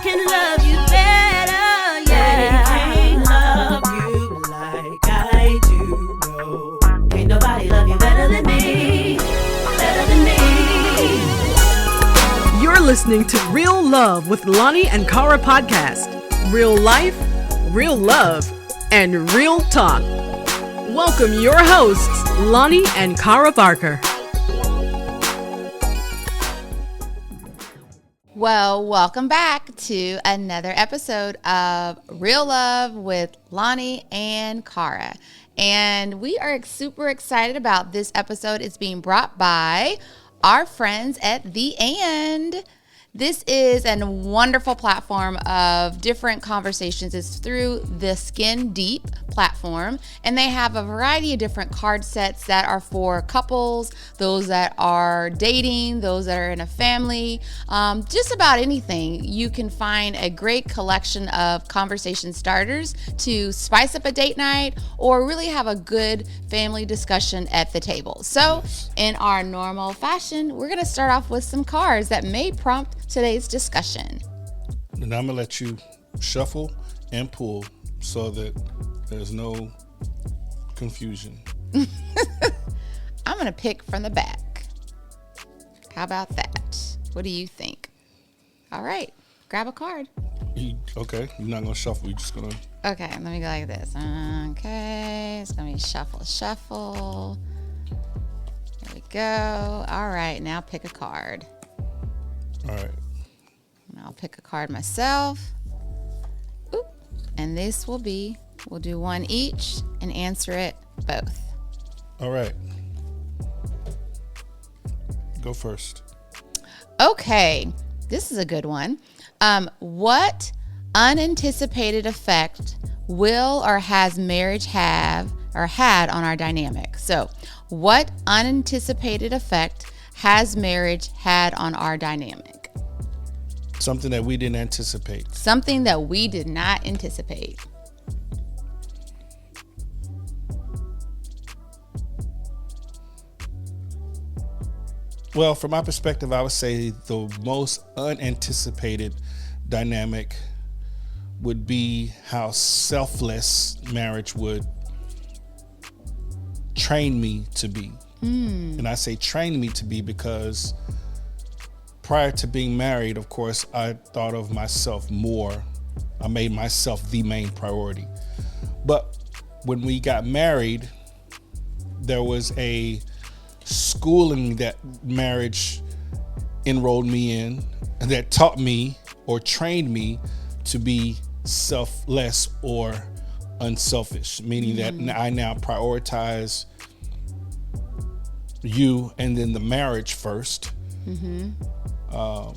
can love you better, yeah. Can't love you like I do, no. Ain't nobody love you better than me, better than me. You're listening to Real Love with Lonnie and Cara podcast. Real life, real love, and real talk. Welcome your hosts, Lonnie and Cara Barker. Well, welcome back to another episode of Real Love with Lonnie and Cara. And we are super excited about this episode. It's being brought by our friends at The And. This is a wonderful platform of different conversations. It's through the Skin Deep platform, and they have a variety of different card sets that are for couples, those that are dating, those that are in a family, just about anything. You can find a great collection of conversation starters to spice up a date night or really have a good family discussion at the table. So in our normal fashion, we're going to start off with some cards that may prompt today's discussion. And I'm gonna let you shuffle and pull so that there's no confusion. I'm gonna pick from the back. How about that? What do you think? All right, grab a card. Okay, you're not gonna shuffle, you're just gonna... Okay, let me go like this. Okay, it's gonna be shuffle. There we go. All right, now pick a card. All right. I'll pick a card myself. Oop. And this will be, we'll do one each and answer it both. All right. Go first. Okay, this is a good one. What unanticipated effect will or has marriage have or had on our dynamic? So, what unanticipated effect has marriage had on our dynamic? Something that we didn't anticipate. Something that we did not anticipate. Well, from my perspective, I would say the most unanticipated dynamic would be how selfless marriage would train me to be. And I say train me to be because prior to being married, of course, I thought of myself more. I made myself the main priority. But when we got married, there was a schooling that marriage enrolled me in that taught me or trained me to be selfless or unselfish, meaning that I now prioritize you and then the marriage first, out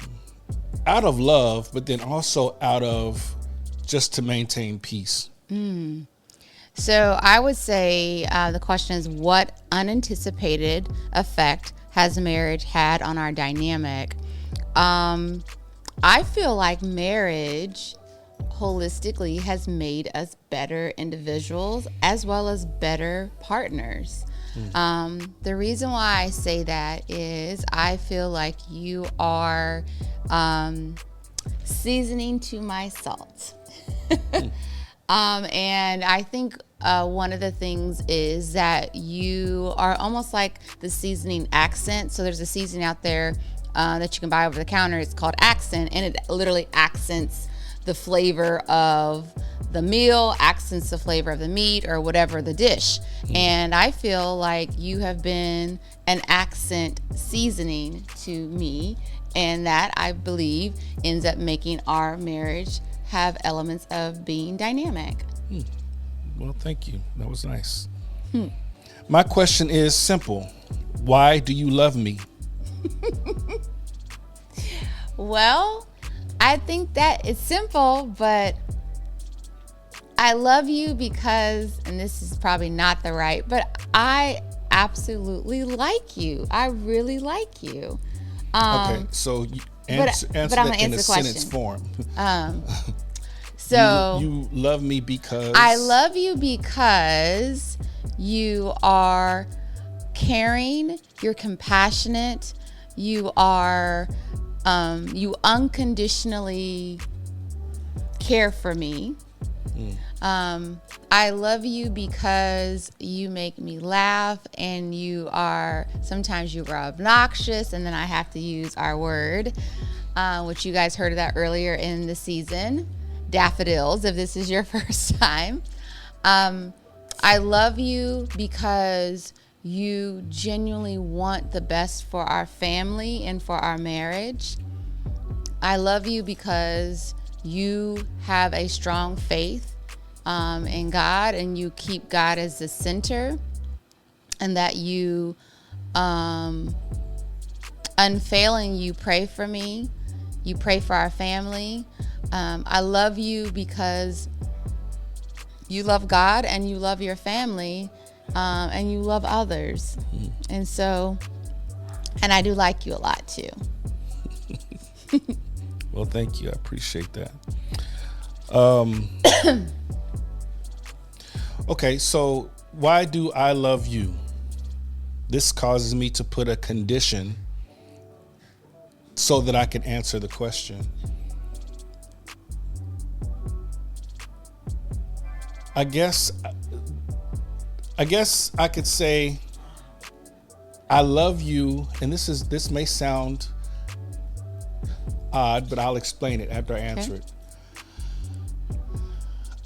of love, but then also out of just to maintain peace. So I would say the question is, what unanticipated effect has marriage had on our dynamic? I feel like marriage holistically has made us better individuals as well as better partners. The reason why I say that is I feel like you are seasoning to my salt. And I think one of the things is that you are almost like the seasoning accent. So there's a seasoning out there that you can buy over the counter. It's called Accent, and it literally accents the flavor of the meal, accents the flavor of the meat or whatever the dish. And I feel like you have been an accent seasoning to me, and that I believe ends up making our marriage have elements of being dynamic. Well, thank you. That was nice. My question is simple. Why do you love me? Well, I think that it's simple, but I love you because, and this is probably not the right, but I absolutely like you. I really like you. Okay, so answer I'm that gonna in answer a the sentence question. form. So you love me because... I love you because you are caring, you're compassionate, you are, you unconditionally care for me. I love you because you make me laugh, and sometimes you are obnoxious, and then I have to use our word, which you guys heard of that earlier in the season, daffodils, if this is your first time. I love you because you genuinely want the best for our family and for our marriage. I love you because you have a strong faith in God, and you keep God as the center, and that you unfailing, you pray for me, you pray for our family. I love you because you love God, and you love your family, and you love others. And so, and I do like you a lot too. Well, thank you. I appreciate that. Okay, so why do I love you? This causes me to put a condition so that I can answer the question. I guess I could say I love you, and this may sound odd, but I'll explain it after I answer it.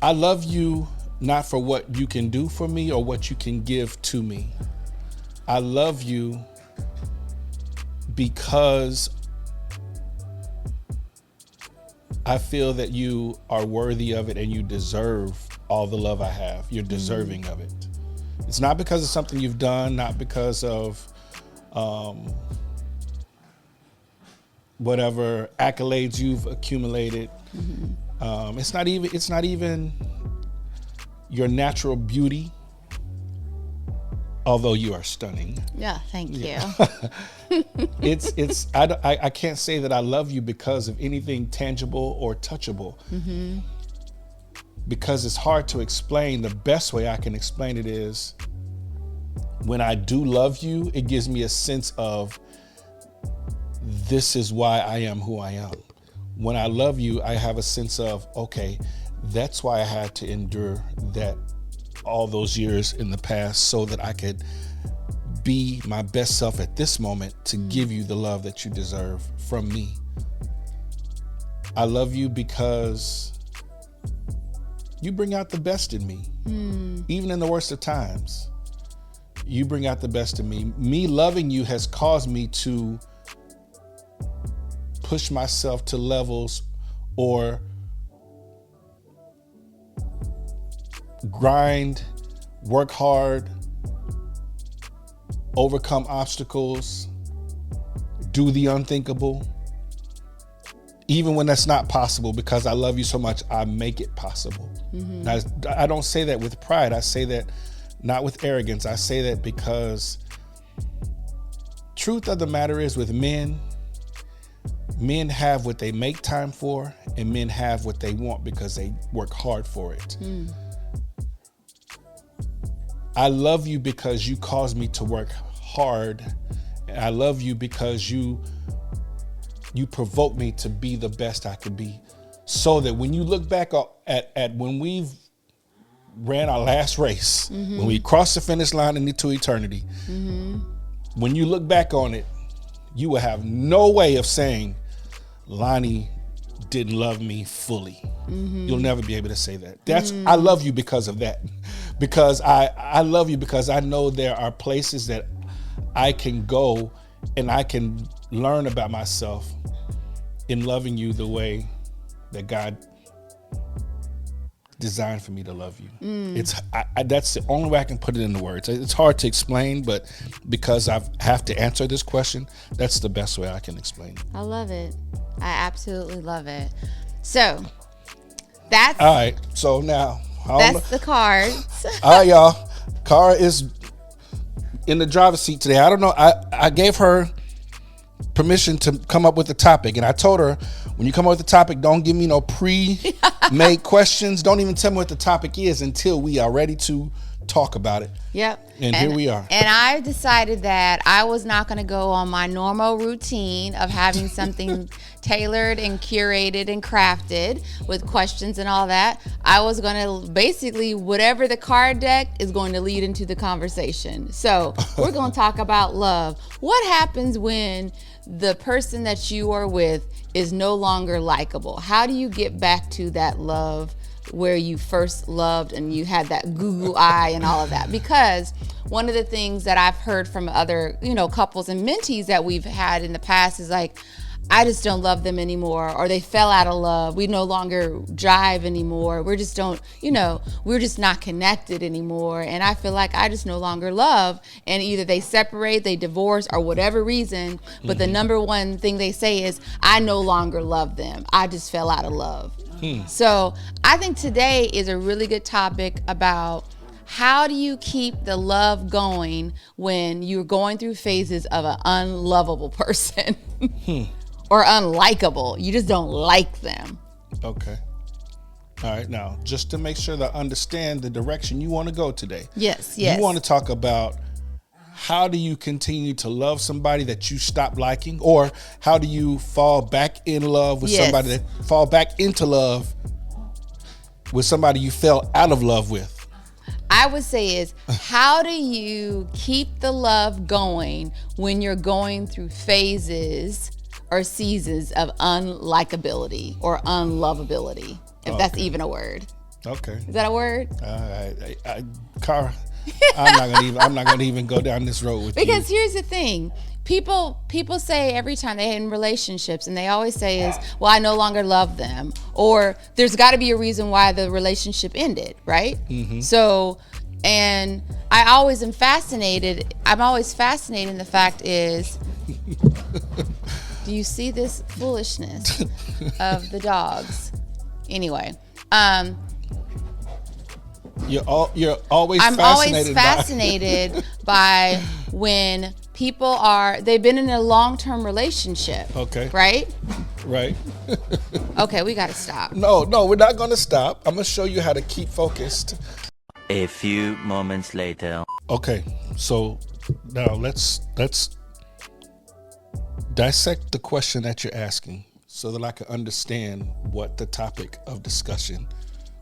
I love you not for what you can do for me or what you can give to me. I love you because I feel that you are worthy of it, and you deserve all the love I have. You're deserving of it. It's not because of something you've done, not because of whatever accolades you've accumulated. It's not even your natural beauty, although you are stunning. Yeah, thank you. I can't say that I love you because of anything tangible or touchable. Because it's hard to explain. The best way I can explain it is when I do love you, it gives me a sense of this is why I am who I am. When I love you, I have a sense of, okay, that's why I had to endure that all those years in the past so that I could be my best self at this moment to give you the love that you deserve from me. I love you because you bring out the best in me. Even in the worst of times, you bring out the best in me. Me loving you has caused me to push myself to levels or grind, work hard, overcome obstacles, do the unthinkable, even when that's not possible. Because I love you so much, I make it possible. I don't say that with pride. I say that not with arrogance. I say that because truth of the matter is, with men have what they make time for, and men have what they want because they work hard for it. I love you because you cause me to work hard. I love you because you provoke me to be the best I could be. So that when you look back at when we've ran our last race, when we crossed the finish line into eternity, when you look back on it, you will have no way of saying, Lonnie didn't love me fully. You'll never be able to say that. I love you because of that. Because I love you because I know there are places that I can go and I can learn about myself in loving you the way that God designed for me to love you. That's the only way I can put it into words. It's hard to explain, but because I have to answer this question, that's the best way I can explain it. I love it. I absolutely love it. So that's all right. So now that's the cards. All right, y'all. Cara is in the driver's seat today. I don't know. I gave her permission to come up with the topic, and I told her, when you come up with the topic, don't give me no pre-made questions. Don't even tell me what the topic is until we are ready to talk about it. Yep. And here we are. And I decided that I was not going to go on my normal routine of having something tailored and curated and crafted with questions and all that. I was going to basically, whatever the card deck is going to lead into the conversation. So we're going to talk about love. What happens when the person that you are with is no longer likable? How do you get back to that love where you first loved and you had that goo eye and all of that? Because one of the things that I've heard from other, couples and mentees that we've had in the past is like, I just don't love them anymore, or they fell out of love. We no longer jive anymore. We're just not connected anymore. And I feel like I just no longer love. And either they separate, they divorce, or whatever reason. But the number one thing they say is, I no longer love them. I just fell out of love. So I think today is a really good topic about how do you keep the love going when you're going through phases of an unlovable person or unlikable. You just don't like them. Okay. All right. Now, just to make sure that I understand the direction you want to go today. Yes. You want to talk about how do you continue to love somebody that you stop liking, or how do you fall back in love with somebody that fall back into love with somebody you fell out of love with? I would say is, how do you keep the love going when you're going through phases or seasons of unlikability or unlovability, if that's even a word? Okay. Is that a word? Cara, I'm not gonna even go down this road with you. Because here's the thing. People say every time they're in relationships, and they always say is, well, I no longer love them, or there's got to be a reason why the relationship ended, right? So, and I'm always fascinated in the fact is, do you see this foolishness of the dogs? Anyway, you're always I'm fascinated always fascinated by when people they've been in a long-term relationship. Okay. Right? Right. Okay, we got to stop. No, we're not going to stop. I'm going to show you how to keep focused. A few moments later. Okay, so now let's dissect the question that you're asking so that I can understand what the topic of discussion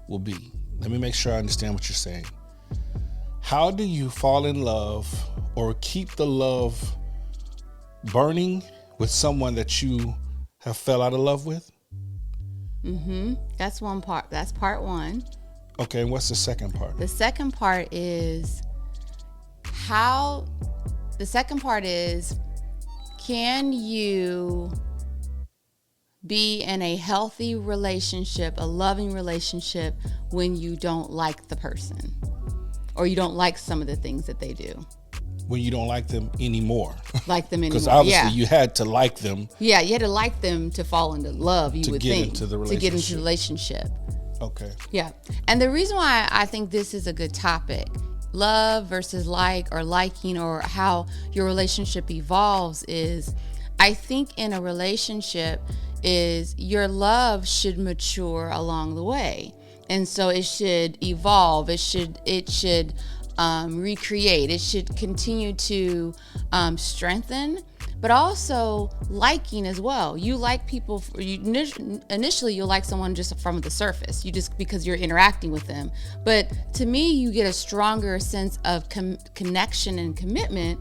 will be. Let me make sure I understand what you're saying. How do you fall in love or keep the love burning with someone that you have fell out of love with? That's one part. That's part one. Okay, and what's the second part? The second part is can you be in a healthy relationship, a loving relationship, when you don't like the person or you don't like some of the things that they do? When you don't like them anymore. Because obviously you had to like them. Yeah, you had to like them to fall into love, you would think. To get into the relationship. Okay. Yeah. And the reason why I think this is a good topic, love versus like or liking, or how your relationship evolves, is I think in a relationship is your love should mature along the way. And so it should evolve. It should recreate. It should continue to strengthen, but also liking as well. You like people. Initially, you'll like someone just from the surface. Because you're interacting with them. But to me, you get a stronger sense of connection and commitment.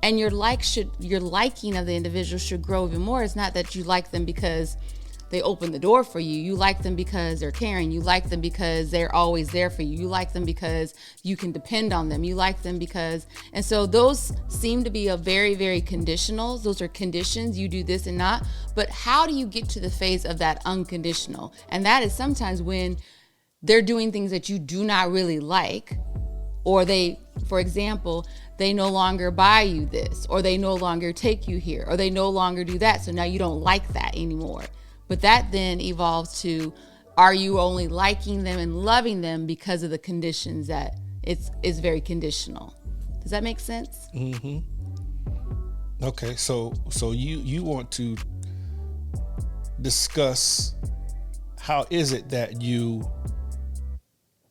And your liking of the individual should grow even more. It's not that you like them because they open the door for you. You like them because they're caring. You like them because they're always there for you. You like them because you can depend on them. You like them because, and so those seem to be a very, very conditional. Those are conditions. You do this and not. But how do you get to the phase of that unconditional? And that is sometimes when they're doing things that you do not really like, or they, for example, they no longer buy you this, or they no longer take you here, or they no longer do that. So now you don't like that anymore. But that then evolves to, are you only liking them and loving them because of the conditions that it's very conditional? Does that make sense? Mm-hmm. Okay, so you want to discuss how is it that you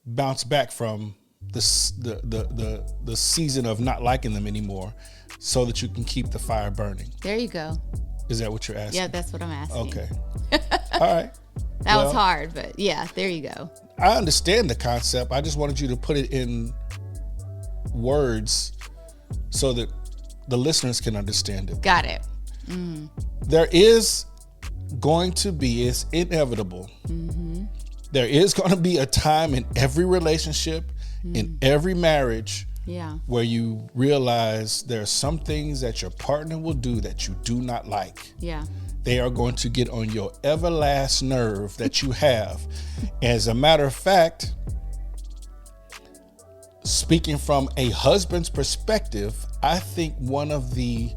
bounce back from the season of not liking them anymore, so that you can keep the fire burning. There you go. Is that what you're asking? Yeah, that's what I'm asking. Okay. All right. That was hard, but yeah, there you go. I understand the concept. I just wanted you to put it in words so that the listeners can understand it. Got it. There is going to be, it's inevitable. There is going to be a time in every relationship, in every marriage, where you realize there are some things that your partner will do that you do not like. They are going to get on your everlast nerve that you have. As a matter of fact, speaking from a husband's perspective, I think one of the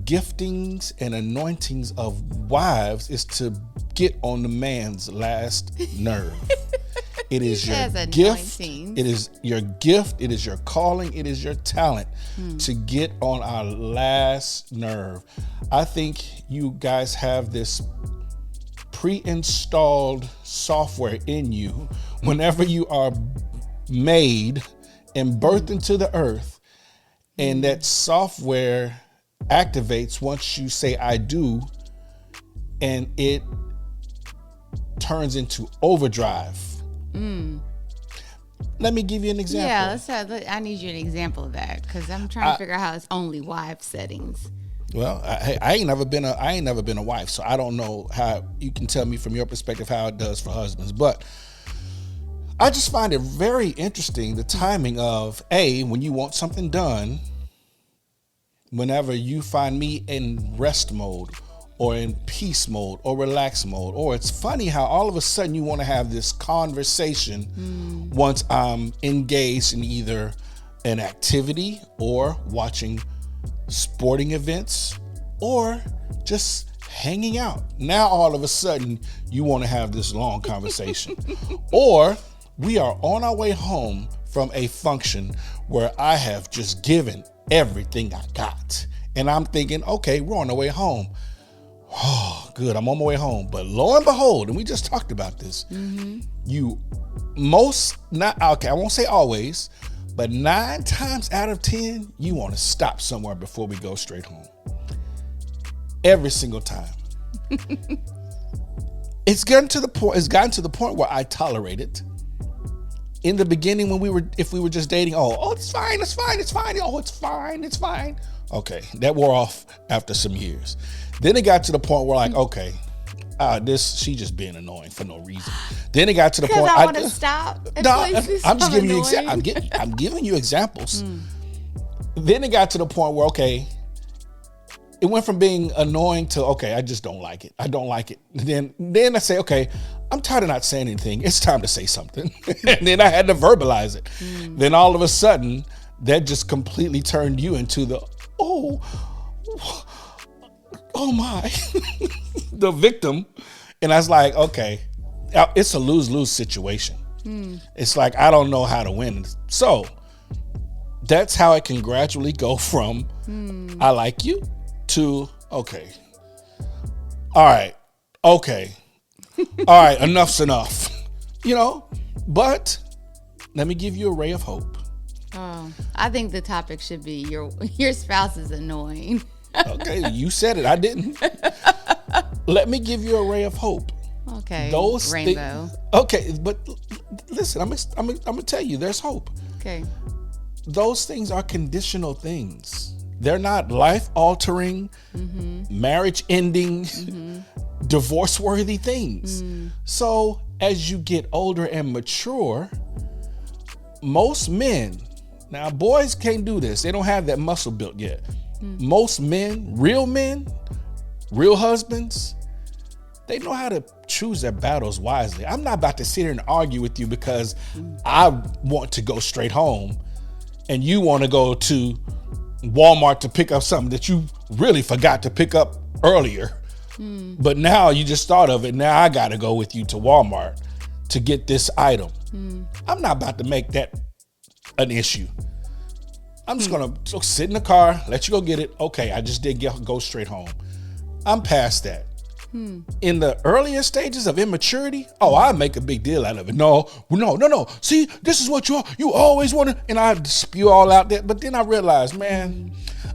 giftings and anointings of wives is to get on the man's last nerve. It is your gift. It is your gift. It is your calling. It is your talent to get on our last nerve. I think you guys have this pre-installed software in you whenever you are made and birthed into the earth, and that software activates once you say I do, and it turns into overdrive. Let me give you an example. Yeah, I need you an example of that, because I'm trying to figure out how it's only wife settings. Well, I ain't never been a wife, so I don't know how you can tell me from your perspective how it does for husbands. But I just find it very interesting, the timing of when you want something done, whenever you find me in rest mode or in peace mode or relax mode, or it's funny how all of a sudden you want to have this conversation once I'm engaged in either an activity or watching sporting events or just hanging out. Now all of a sudden you want to have this long conversation. Or we are on our way home from a function where I have just given everything I got, and I'm thinking, okay, we're on our way home. Oh, good, I'm on my way home. But lo and behold, and we just talked about this, you I won't say always, but 9 times out of 10, you want to stop somewhere before we go straight home. Every single time. It's gotten to the point where I tolerate it. In the beginning, if we were just dating, it's fine. Oh, it's fine. Okay, that wore off after some years. Then it got to the point where she just being annoying for no reason. Then it got to the point I want to stop. I'm just giving you I'm giving you examples. Then it got to the point where it went from being annoying to I just don't like it. I don't like it. Then I say, I'm tired of not saying anything. It's time to say something. And then I had to verbalize it. Then all of a sudden, that just completely turned you into the, oh my, the victim. And I was like, okay, it's a lose-lose situation. It's like, I don't know how to win. So that's how it can gradually go from I like you to, okay. All right. Okay. All right, enough's enough. But let me give you a ray of hope. Oh, I think the topic should be your spouse is annoying. Okay, you said it. I didn't. Let me give you a ray of hope. Okay. Those rainbow. Okay, but listen, I'm gonna tell you, there's hope. Okay. Those things are conditional things. They're not life-altering, marriage-ending, divorce-worthy things. So as you get older and mature, most men, now boys can't do this. They don't have that muscle built yet. Most men, real husbands, they know how to choose their battles wisely. I'm not about to sit here and argue with you because I want to go straight home and you want to go to Walmart to pick up something that you really forgot to pick up earlier. But now you just thought of it. Now I got to go with you to Walmart to get this item. I'm not about to make that an issue. I'm just going to sit in the car, let you go get it. Okay, I just did go straight home. I'm past that. In the earlier stages of immaturity, I make a big deal out of it. No. See, this is what you always want to, and I spew all out there. But then I realized, man,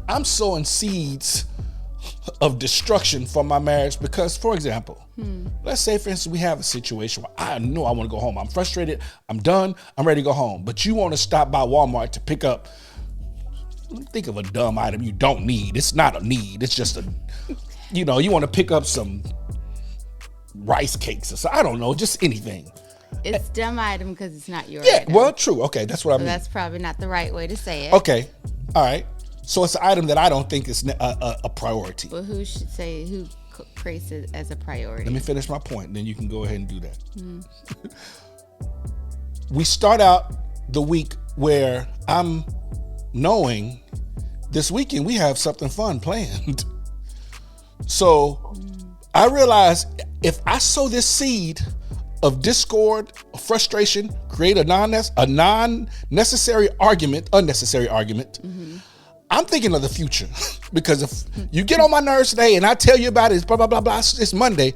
I'm sowing seeds of destruction for my marriage because, for example, let's say, for instance, we have a situation where I know I want to go home. I'm frustrated. I'm done. I'm ready to go home. But you want to stop by Walmart to pick up, think of a dumb item you don't need. It's not a need. It's just you want to pick up some rice cakes or so. I don't know, just anything. It's dumb item because it's not your Yeah, item. well, true. Okay, that's what I mean. That's probably not the right way to say it. Okay, all right. So it's an item that I don't think is a priority. Well, who creates it as a priority? Let me finish my point, then you can go ahead and do that. We start out the week where I'm knowing this weekend we have something fun planned. So I realize if I sow this seed of discord, frustration, create a unnecessary argument, I'm thinking of the future. Because if you get on my nerves today and I tell you about it, it's blah, blah, blah, blah, it's Monday.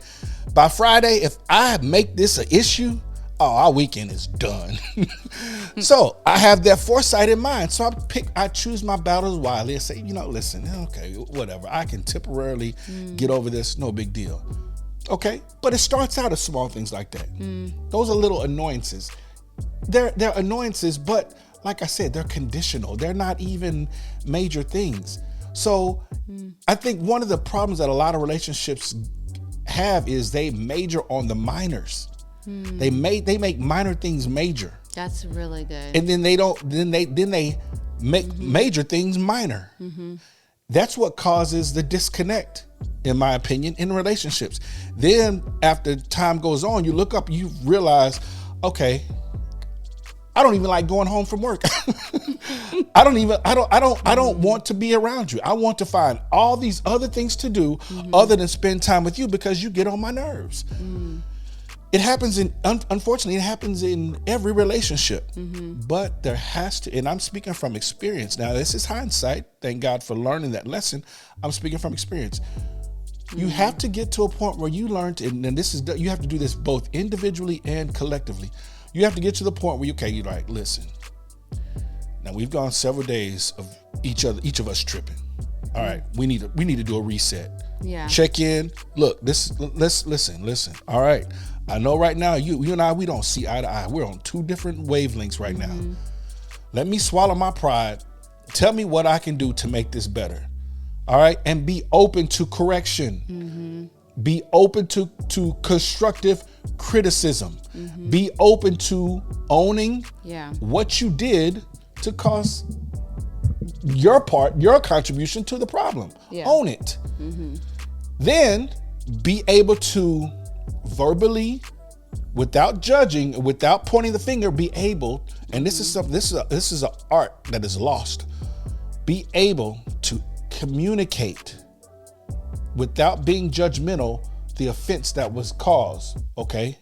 By Friday, if I make this an issue, our weekend is done. So I have that foresight in mind. So I choose my battles wisely and say, listen, okay, whatever. I can temporarily get over this. No big deal. Okay. But it starts out as small things like that. Those are little annoyances. They're annoyances, but like I said, they're conditional. They're not even major things. So I think one of the problems that a lot of relationships have is they major on the minors. They make minor things major. That's really good. And then they make major things minor. That's what causes the disconnect, in my opinion, in relationships. Then after time goes on, you look up, you realize, okay, I don't even like going home from work. I don't want to be around you. I want to find all these other things to do other than spend time with you because you get on my nerves. It happens unfortunately, it happens in every relationship, but there has to, and I'm speaking from experience. Now, this is hindsight. Thank God for learning that lesson. I'm speaking from experience. You have to get to a point where you learn to, and you have to do this both individually and collectively. You have to get to the point where you're like, listen, now we've gone several days of each of us tripping. All right, we need to do a reset. Yeah. Check in. Look, let's listen. All right. I know right now you and I, we don't see eye to eye. We're on two different wavelengths right now. Let me swallow my pride. Tell me what I can do to make this better. All right. And be open to correction. Be open to constructive criticism. Be open to owning what you did to cause your contribution to the problem. Own it. Then be able to verbally, without judging, without pointing the finger, be able, and this is an art that is lost. Be able to communicate without being judgmental the offense that was caused. Okay,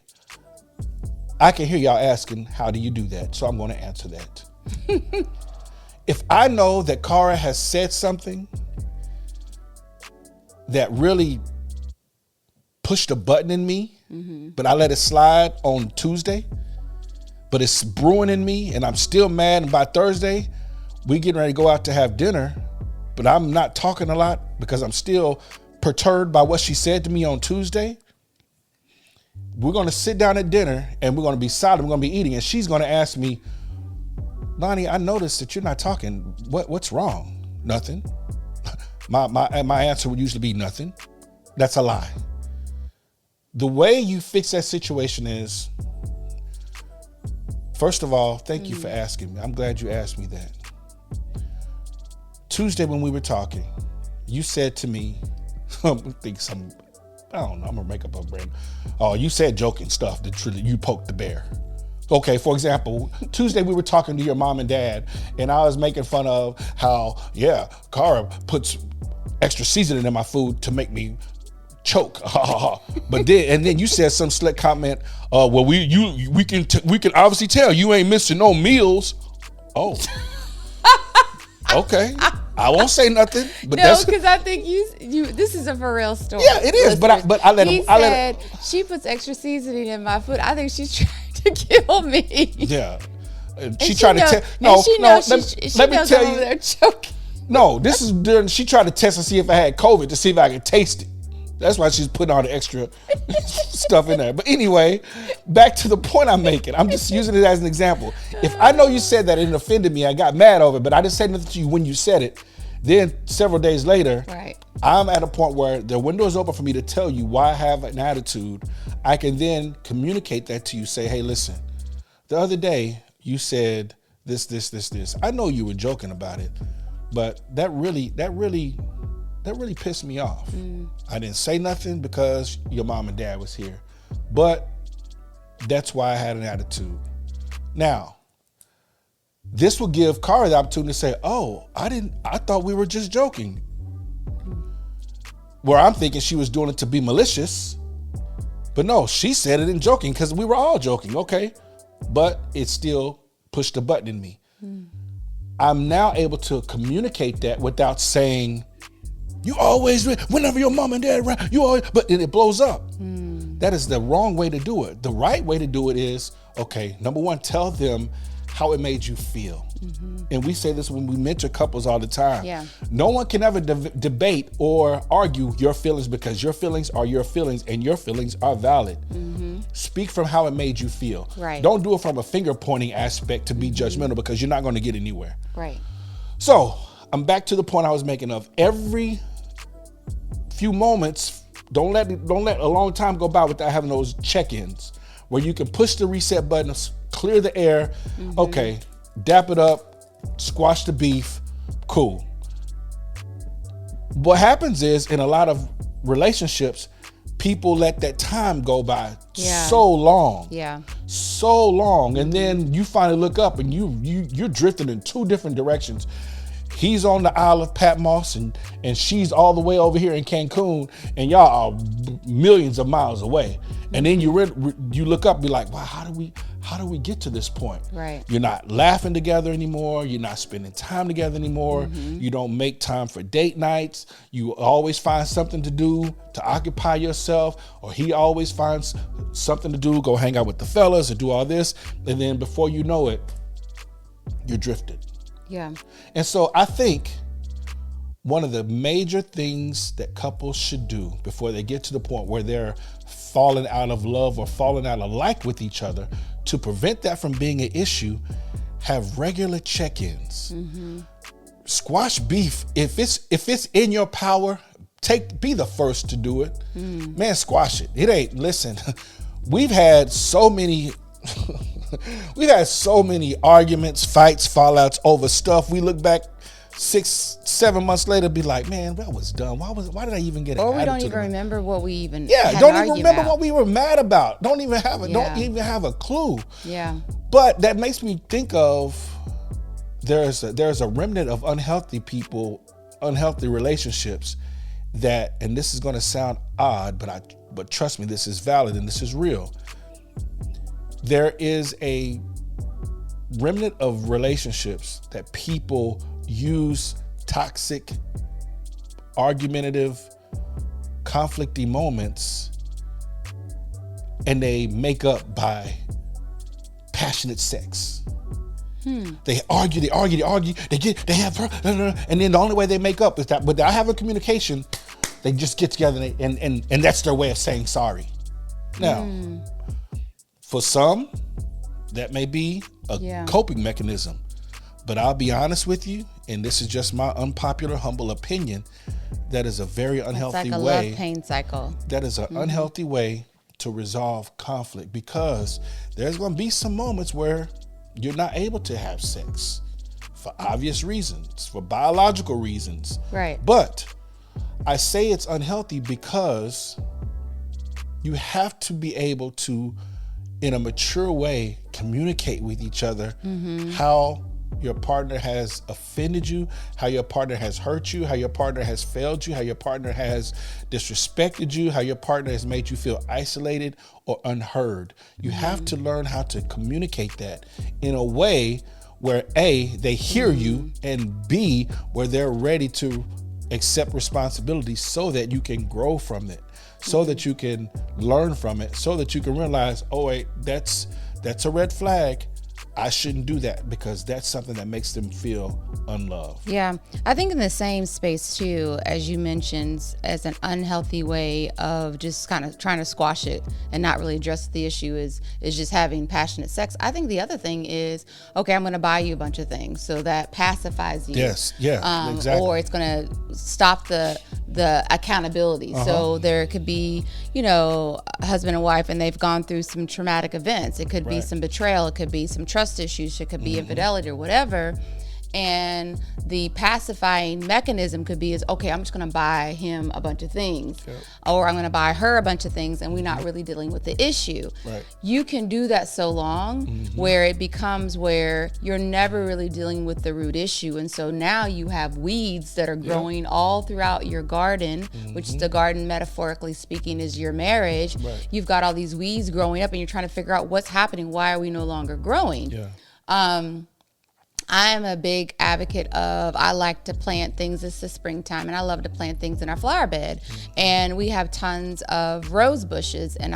I can hear y'all asking, how do you do that? So I'm going to answer that. If I know that Cara has said something that really pushed a button in me, but I let it slide on Tuesday, but it's brewing in me and I'm still mad, and by Thursday, we getting ready to go out to have dinner, but I'm not talking a lot because I'm still perturbed by what she said to me on Tuesday. We're going to sit down at dinner and we're going to be silent. We're going to be eating, and she's going to ask me, Lonnie, I noticed that you're not talking. What's wrong? Nothing. My answer would usually be nothing. That's a lie. The way you fix that situation is, first of all, thank you for asking me. I'm glad you asked me that. Tuesday when we were talking, you said to me, I don't know, I'm gonna make up a brand. Oh, you said joking stuff that truly you poked the bear. Okay, for example, Tuesday we were talking to your mom and dad, and I was making fun of how, Cara puts extra seasoning in my food to make me choke. But then you said some slick comment. Well, we can obviously tell you ain't missing no meals. Oh, okay. I won't say nothing. But No, that's because I think you. This is a for real story. yeah, it is. But I let He him. I let said him. she puts extra seasoning in my food. I think she's trying to kill me. Yeah. And She tried to know- test. and No, she no. knows Let she me knows tell I'm over you. there choking. No, this is during. She tried to test to see if I had COVID to see if I could taste it. That's why she's putting all the extra stuff in there. But anyway, back to the point I'm making. I'm just using it as an example. If I know you said that and it offended me, I got mad over it, but I didn't say nothing to you when you said it. Then several days later, Right. I'm at a point where the window is open for me to tell you why I have an attitude. I can then communicate that to you. Say, hey, listen, the other day you said this. I know you were joking about it, but that really pissed me off. I didn't say nothing because your mom and dad was here, but that's why I had an attitude. Now, this will give Cara the opportunity to say, oh, I thought we were just joking. Where I'm thinking she was doing it to be malicious, but no, she said it in joking because we were all joking, okay? But it still pushed a button in me. I'm now able to communicate that without saying, you always, whenever your mom and dad around, you always, but it blows up. That is the wrong way to do it. The right way to do it is, okay, number one, tell them how it made you feel. And we say this when we mentor couples all the time. Yeah. No one can ever debate or argue your feelings because your feelings are your feelings and your feelings are valid. Speak from how it made you feel. Right. Don't do it from a finger pointing aspect to be judgmental because you're not going to get anywhere. Right. So I'm back to the point I was making of every few moments. Don't let a long time go by without having those check-ins where you can push the reset button, clear the air. Okay, dap it up, squash the beef, cool. What happens is in a lot of relationships, people let that time go by so long. Yeah. So long. And then you finally look up and you're drifting in two different directions. He's on the Isle of Patmos and she's all the way over here in Cancun, and y'all are millions of miles away. And then you look up and be like, wow, how do we get to this point? Right. You're not laughing together anymore. You're not spending time together anymore. You don't make time for date nights. You always find something to do to occupy yourself, or he always finds something to do, go hang out with the fellas or do all this. And then before you know it, you're drifted. Yeah. And so I think one of the major things that couples should do before they get to the point where they're falling out of love or falling out of like with each other, to prevent that from being an issue, have regular check-ins. Squash beef. If it's in your power, be the first to do it. Man, squash it. It ain't, listen, we've had so many arguments, fights, fallouts over stuff. We look back 6-7 months later, be like, man, that was dumb. Why did I even get an Or we don't attitude even about it? remember what we even Yeah, had don't an even argument remember about. what we were mad about. Don't even have Yeah. a clue. Yeah. But that makes me think of there's a remnant of unhealthy people, unhealthy relationships that, and this is going to sound odd, but trust me, this is valid and this is real. There is a remnant of relationships that people use toxic, argumentative, conflicty moments, and they make up by passionate sex. They argue, they have her, and then the only way they make up is that without having communication, they just get together and that's their way of saying sorry. Now, for some, that may be a coping mechanism, but I'll be honest with you, and this is just my unpopular, humble opinion, that is a very unhealthy It's like a way. love pain cycle. That is an unhealthy way to resolve conflict, because there's going to be some moments where you're not able to have sex for obvious reasons, for biological reasons. Right. But I say it's unhealthy because you have to be able to, in a mature way, communicate with each other how your partner has offended you, how your partner has hurt you, how your partner has failed you, how your partner has disrespected you, how your partner has made you feel isolated or unheard. You have to learn how to communicate that in a way where A, they hear you, and B, where they're ready to accept responsibility so that you can grow from it, so that you can learn from it, so that you can realize, oh wait, that's a red flag. I shouldn't do that, because that's something that makes them feel unloved. Yeah, I think in the same space too, as you mentioned, as an unhealthy way of just kind of trying to squash it and not really address the issue is just having passionate sex. I think the other thing is, okay, I'm going to buy you a bunch of things, so that pacifies you. Yes, yeah, exactly. Or it's going to stop the accountability. So there could be, a husband and wife, and they've gone through some traumatic events. It could be some betrayal. It could be some trust issues. It could be infidelity or whatever. And the pacifying mechanism could be okay, I'm just going to buy him a bunch of things, or I'm going to buy her a bunch of things, and we're not really dealing with the issue. Right. You can do that so long where it becomes where you're never really dealing with the root issue. And so now you have weeds that are growing all throughout your garden, which the garden, metaphorically speaking, is your marriage. Right. You've got all these weeds growing up, and you're trying to figure out what's happening. Why are we no longer growing? Yeah. I am a big advocate of, I like to plant things. It's the springtime, and I love to plant things in our flower bed. And we have tons of rose bushes, and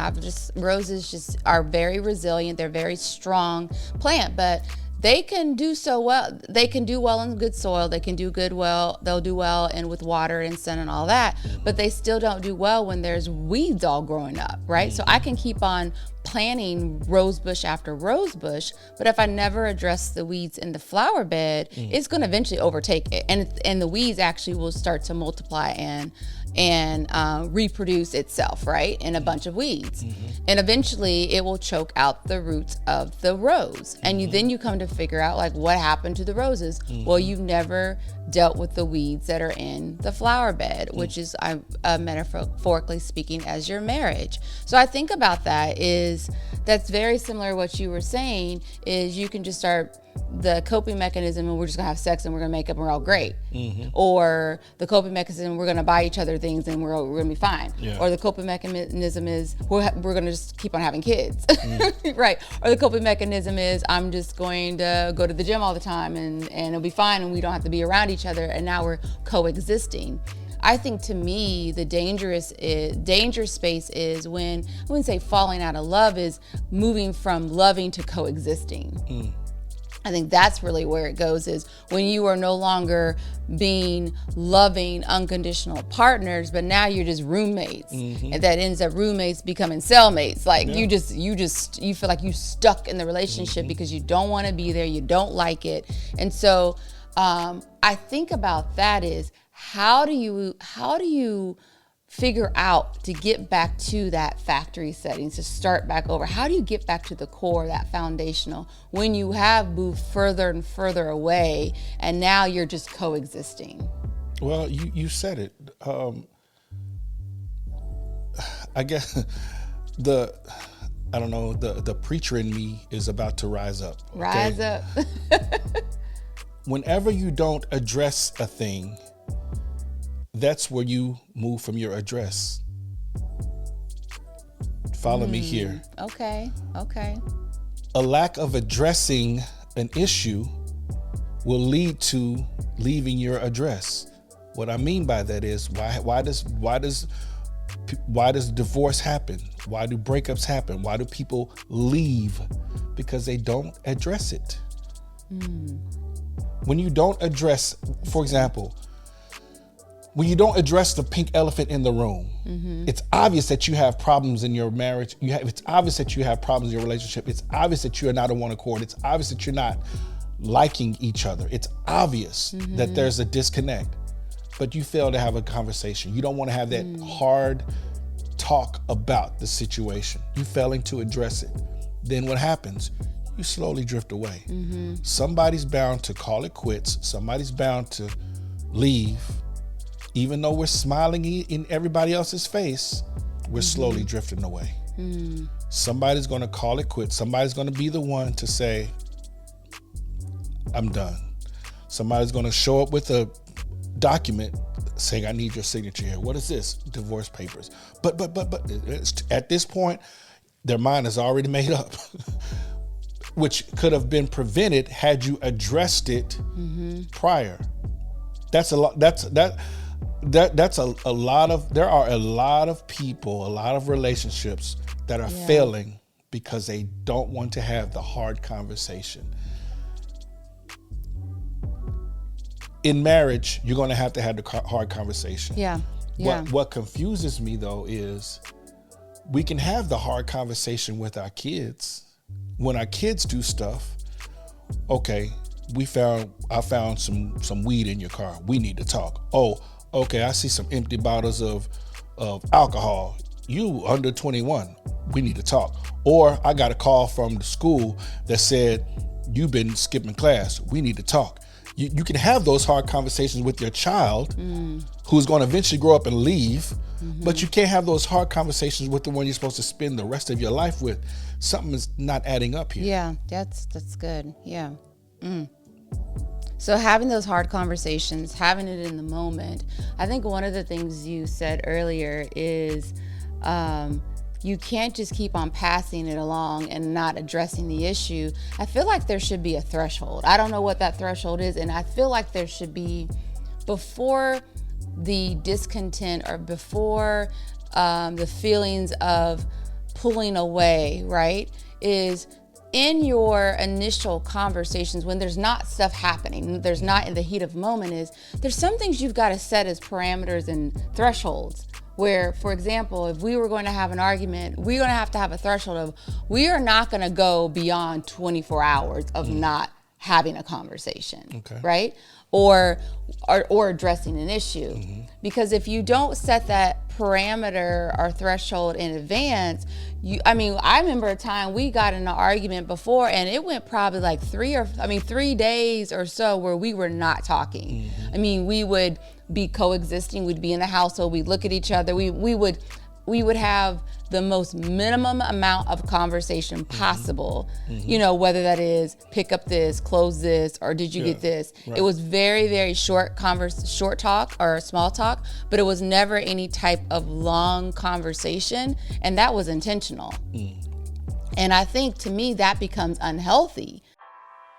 roses just are very resilient. They're very strong plant, but they can do so well. They can do well in good soil. They can do they'll do well and with water and sun and all that, but they still don't do well when there's weeds all growing up, right? So I can keep on planting rose bush after rose bush, but if I never address the weeds in the flower bed, it's going to eventually overtake it, and the weeds actually will start to multiply and reproduce itself, right, in a bunch of weeds, and eventually it will choke out the roots of the rose. And then you come to figure out, like, what happened to the roses? Well, you've never dealt with the weeds that are in the flower bed, which is metaphorically speaking as your marriage. So I think about that's very similar to what you were saying, is you can just start the coping mechanism, and we're just gonna have sex and we're gonna make up and we're all great. Or the coping mechanism, we're gonna buy each other things and we're gonna be fine. Or the coping mechanism is we're gonna just keep on having kids. Right. Or the coping mechanism is I'm just going to go to the gym all the time and it'll be fine, and we don't have to be around each other, and now we're coexisting. I think, to me, the danger space is when, I wouldn't say falling out of love, is moving from loving to coexisting. I think that's really where it goes, is when you are no longer being loving, unconditional partners, but now you're just roommates, and that ends up roommates becoming cellmates. Like you feel like you stuck in the relationship because you don't want to be there, you don't like it. And so I think about that is, how do you figure out to get back to that factory settings, to start back over? How do you get back to the core, that foundational, when you have moved further and further away and now you're just coexisting? Well, you said it. I guess the preacher in me is about to rise up. Okay? Rise up. Whenever you don't address a thing, that's where you move from your address. Follow me here. Okay. A lack of addressing an issue will lead to leaving your address. What I mean by that is, why does divorce happen? Why do breakups happen? Why do people leave? Because they don't address it. When you don't address, for example, when you don't address the pink elephant in the room, it's obvious that you have problems in your marriage. It's obvious that you have problems in your relationship. It's obvious that you are not on one accord. It's obvious that you're not liking each other. It's obvious that there's a disconnect, but you fail to have a conversation. You don't want to have that hard talk about the situation. You failing to address it. Then what happens? You slowly drift away. Somebody's bound to call it quits. Somebody's bound to leave. Even though we're smiling in everybody else's face, we're slowly drifting away. Somebody's going to call it quits. Somebody's going to be the one to say, I'm done. Somebody's going to show up with a document saying, I need your signature here. What is this? Divorce papers. But at this point, their mind is already made up. which could have been prevented had you addressed it prior. That's a lot. That's a lot of. There are a lot of people, a lot of relationships that are failing because they don't want to have the hard conversation. In marriage, you're going to have the hard conversation. Yeah. What confuses me though is we can have the hard conversation with our kids. When our kids do stuff, okay, I found some weed in your car. We need to talk. Oh, okay, I see some empty bottles of alcohol. You under 21. We need to talk. Or I got a call from the school that said you've been skipping class. We need to talk. You can have those hard conversations with your child who's going to eventually grow up and leave, but you can't have those hard conversations with the one you're supposed to spend the rest of your life with. Something is not adding up here. Yeah, that's good. Yeah. So having those hard conversations, having it in the moment. I think one of the things you said earlier is you can't just keep on passing it along and not addressing the issue. I feel like there should be a threshold. I don't know what that threshold is, and I feel like there should be, before the discontent or before the feelings of pulling away, right, is in your initial conversations when there's not stuff happening, there's not in the heat of the moment, is there's some things you've got to set as parameters and thresholds. Where, for example, if we were going to have an argument, we're going to have a threshold of, we are not going to go beyond 24 hours of not having a conversation, right? Or addressing an issue. Because if you don't set that parameter or threshold in advance, I remember a time we got in an argument before and it went probably like 3 days or so where we were not talking. We would be coexisting, we'd be in the household, we'd look at each other, we would have the most minimum amount of conversation possible, whether that is pick up this, close this, or did you get this? Right. It was very, very short talk or small talk, but it was never any type of long conversation, and that was intentional. And I think, to me, that becomes unhealthy.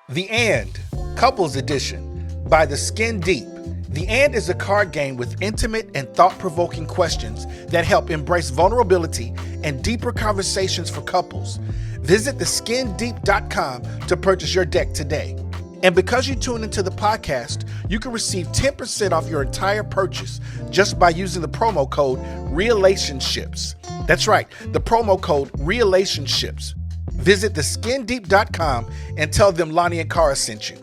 The And, Couples Edition by The Skin Deep. The And is a card game with intimate and thought-provoking questions that help embrace vulnerability and deeper conversations for couples. Visit theskindeep.com to purchase your deck today. And because you tune into the podcast, you can receive 10% off your entire purchase just by using the promo code REALationships. That's right, the promo code REALationships. Visit theskindeep.com and tell them Lonnie and Cara sent you.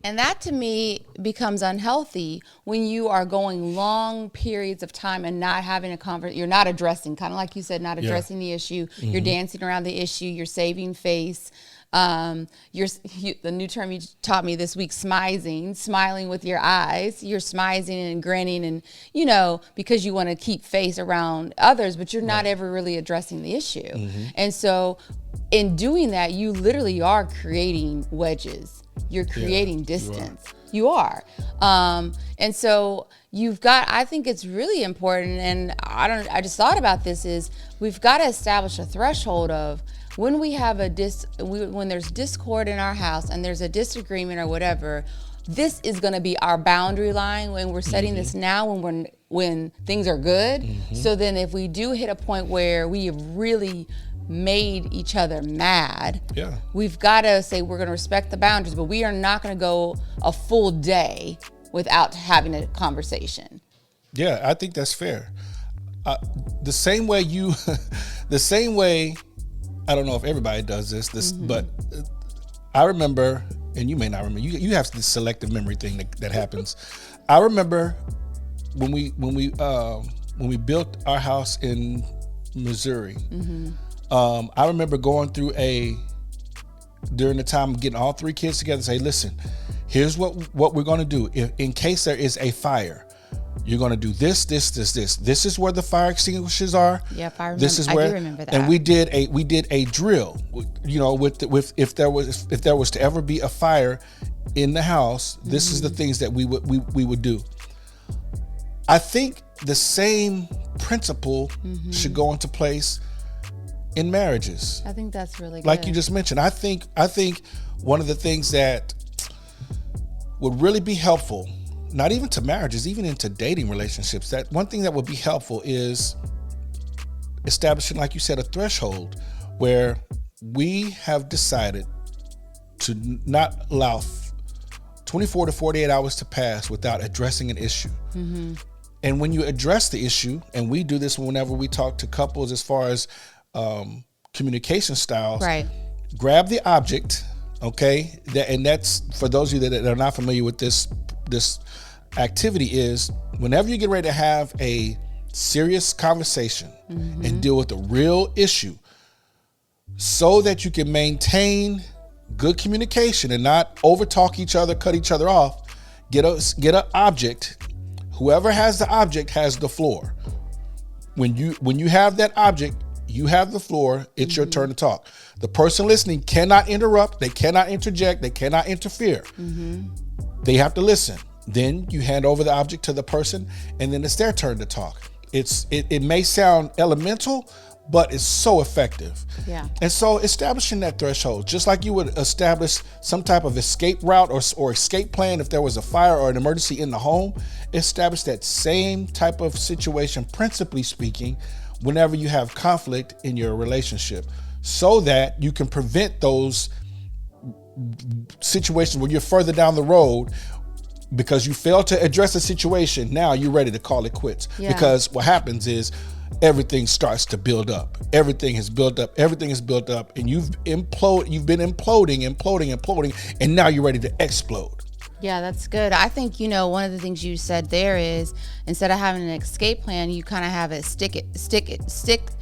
And that, to me, becomes unhealthy when you are going long periods of time and not having a conversation. You're not addressing, kind of like you said, not addressing the issue. You're dancing around the issue. You're saving face. The new term you taught me this week, smizing, smiling with your eyes. You're smizing and grinning and, because you want to keep face around others, but you're not ever really addressing the issue. And so in doing that, you literally are creating wedges. You're creating distance. You are. And so I think it's really important, and I just thought about this, is we've got to establish a threshold of when we have when there's discord in our house and there's a disagreement or whatever, this is going to be our boundary line when we're setting this now when things are good. So then if we do hit a point where we have really made each other mad, we've got to say we're going to respect the boundaries, but we are not going to go a full day without having a conversation. Yeah, I think that's fair. The same way I don't know if everybody does this, but I remember, and you may not remember, you have this selective memory thing that happens. I remember when we built our house in Missouri. I remember going through during the time of getting all three kids together, say, listen, here's what we're going to do. In case there is a fire, you're going to do this. This is where the fire extinguishers are. Yep, I remember. This is where, I do remember that. And we did a drill, with if there was to ever be a fire in the house, this is the things that we would do. I think the same principle should go into place in marriages. I think that's really good. Like you just mentioned, I think one of the things that would really be helpful, not even to marriages, even into dating relationships, that one thing that would be helpful is establishing, like you said, a threshold where we have decided to not allow 24 to 48 hours to pass without addressing an issue. Mm-hmm. And when you address the issue, and we do this whenever we talk to couples as far as communication styles, right? Grab the object, okay? And that's, for those of you that are not familiar with this activity, is whenever you get ready to have a serious conversation and deal with a real issue, so that you can maintain good communication and not overtalk each other, cut each other off, get an object. Whoever has the object has the floor. When you have that object, you have the floor. It's your turn to talk. The person listening cannot interrupt. They cannot interject. They cannot interfere. They have to listen. Then you hand over the object to the person, and then it's their turn to talk. It may sound elemental, but it's so effective. Yeah. And so establishing that threshold, just like you would establish some type of escape route or escape plan if there was a fire or an emergency in the home, establish that same type of situation, principally speaking, whenever you have conflict in your relationship, so that you can prevent those situations where you're further down the road because you failed to address the situation. Now you're ready to call it quits. Yeah. Because what happens is everything starts to build up. Everything is built up, and you've been imploding, and now you're ready to explode. Yeah, that's good. I think, one of the things you said there is, instead of having an escape plan, you kind of have a stick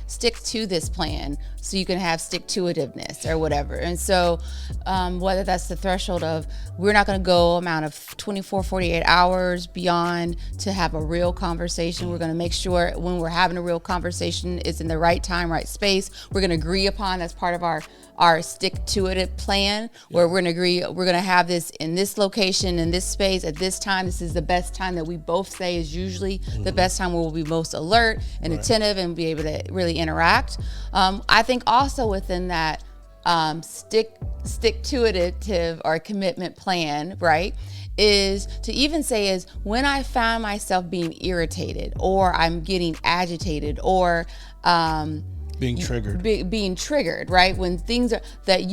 to this plan, so you can have stick-to-itiveness or whatever. And so whether that's the threshold of, we're not going to go amount of 24, 48 hours beyond to have a real conversation. We're going to make sure when we're having a real conversation, it's in the right time, right space. We're going to agree upon, that's part of our stick-to-it plan, where we're going to agree, we're going to have this in this location, in this space, at this time. This is the best time that we both say is usually the best time where we'll be most alert and attentive and be able to really interact. I think also within that stick-to-it or commitment plan, right, is to even say is, when I find myself being irritated, or I'm getting agitated, or being triggered, right? When things are that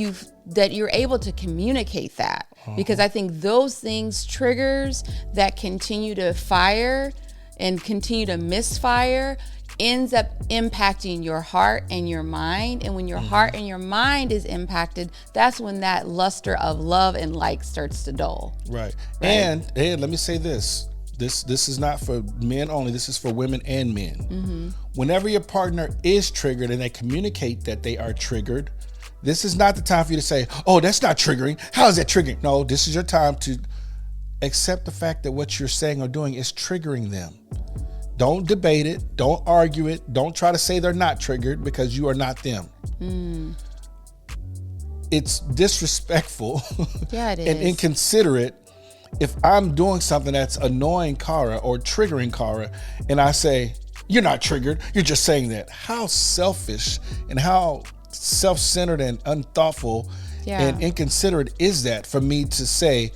you're able to communicate that, because I think those things, triggers that continue to fire and continue to misfire, ends up impacting your heart and your mind. And when your heart and your mind is impacted, that's when that luster of love and like starts to dull. Right. And let me say this. This is not for men only. This is for women and men. Whenever your partner is triggered and they communicate that they are triggered, this is not the time for you to say, oh, that's not triggering. How is that triggering? No, this is your time to accept the fact that what you're saying or doing is triggering them. Don't debate it. Don't argue it. Don't try to say they're not triggered, because you are not them. It's disrespectful it is. and inconsiderate if I'm doing something that's annoying Cara or triggering Cara, and I say, you're not triggered, you're just saying that. How selfish and how self-centered and unthoughtful and inconsiderate is that for me to say,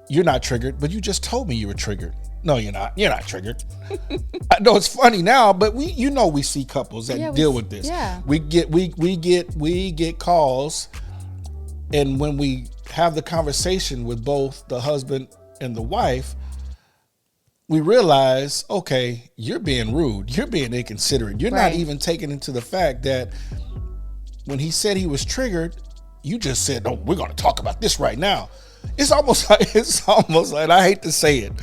you're not triggered, but you just told me you were triggered. No, you're not. You're not triggered. I know it's funny now, but we see couples that deal with this. Yeah. We get calls, and when we have the conversation with both the husband and the wife, we realize, okay, you're being rude. You're being inconsiderate. You're not even taking into the fact that when he said he was triggered, you just said, "No, we're going to talk about this right now." It's almost like I hate to say it.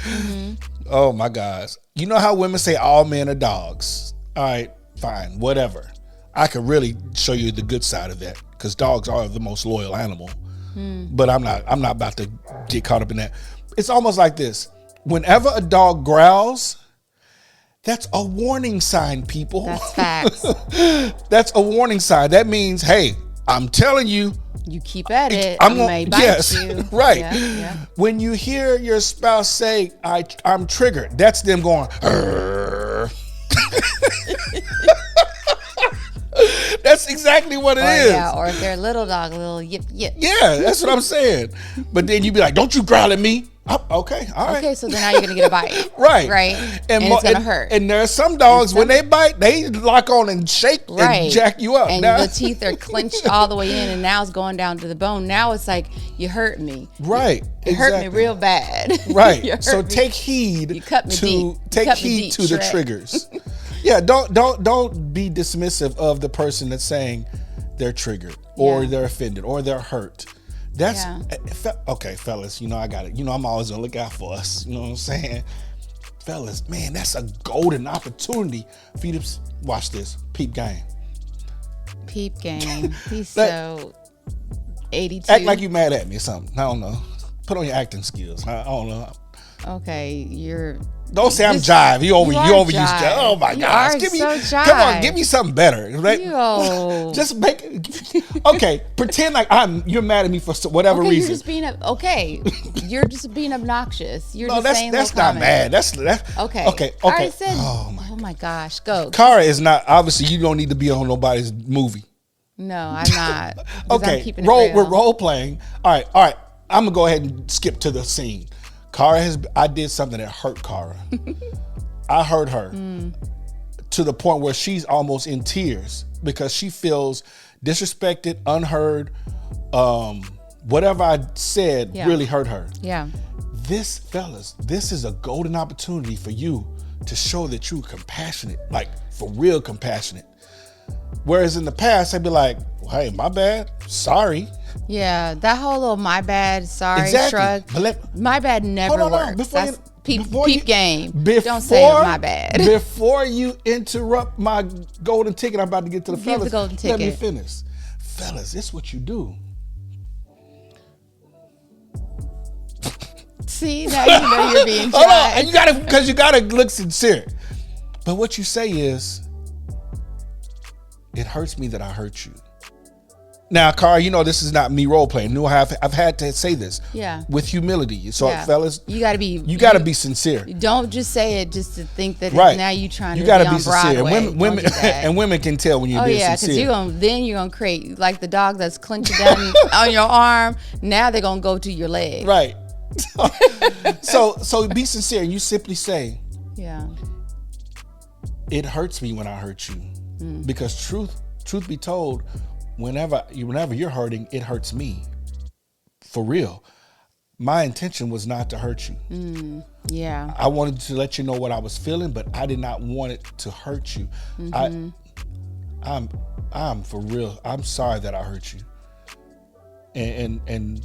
Oh my gosh. You know how women say all men are dogs? All right, fine, whatever. I could really show you the good side of that, because dogs are the most loyal animal. But I'm not about to get caught up in that. It's almost like this. Whenever a dog growls, that's a warning sign, people. That's facts. That's a warning sign. That means, hey, I'm telling you, you keep at it, I may bite you. Right. Yeah. When you hear your spouse say, I'm triggered, that's them going, exactly what it is. Yeah, or if they're a little dog, a little yip yip. Yeah, that's what I'm saying. But then you be like, don't you growl at me. Oh, okay, all right. Okay, so then now you're gonna get a bite. Right. And it's gonna hurt. And there are some dogs, when they bite, they lock on and shake and jack you up. And now, the teeth are clenched all the way in, and now it's going down to the bone. Now it's like, you hurt me. Right. You hurt me real bad. Right. So take heed You cut me deep. Take heed to the triggers. Yeah, don't be dismissive of the person that's saying they're triggered or they're offended or they're hurt. That's okay, fellas. You know, I got it. You know, I'm always gonna look out for us. You know what I'm saying? Fellas, man, that's a golden opportunity for you to watch this. Peep game. Peep game. He's so 82. Act like you mad at me or something. I don't know. Put on your acting skills. I don't know. Okay, don't say I'm jive. You overuse jive. Oh my gosh. Come on, give me something better. Right? Just make it. Okay, pretend like you're mad at me for whatever reason. You're just being you're just being obnoxious. You're just saying that's not bad. That's okay. Okay. I already said, oh my gosh, go. Cara is not, obviously you don't need to be on nobody's movie. No, I'm not. Okay, we're role playing. All right. I'm gonna go ahead and skip to the scene. I did something that hurt Cara. I hurt her to the point where she's almost in tears because she feels disrespected, unheard. Whatever I said really hurt her. Yeah. Fellas, this is a golden opportunity for you to show that you're compassionate, like for real compassionate. Whereas in the past, I'd be like, well, hey, my bad, sorry. Yeah, that whole little my bad, sorry shrug. My bad never works. That's peep game. Don't say my bad. Before you interrupt my golden ticket, I'm about to get to the fellas. The golden ticket. Let me finish. Fellas, this is what you do. See, now you know you're being Hold on, and you gotta look sincere. But what you say is, it hurts me that I hurt you. Now, Cara, you know this is not me role playing. No, I've had to say this. Yeah. With humility. So, fellas, you gotta be sincere. Don't just say it just to think that now you trying to gotta be on sincere. Broadway. And women can tell when you're being sincere. Because you're gonna create like the dog that's clenching down on your arm. Now they're gonna go to your leg. Right. So be sincere. You simply say, it hurts me when I hurt you. Because truth be told, whenever you're hurting, it hurts me. For real. My intention was not to hurt you. Yeah. I wanted to let you know what I was feeling, but I did not want it to hurt you. I'm for real. I'm sorry that I hurt you. And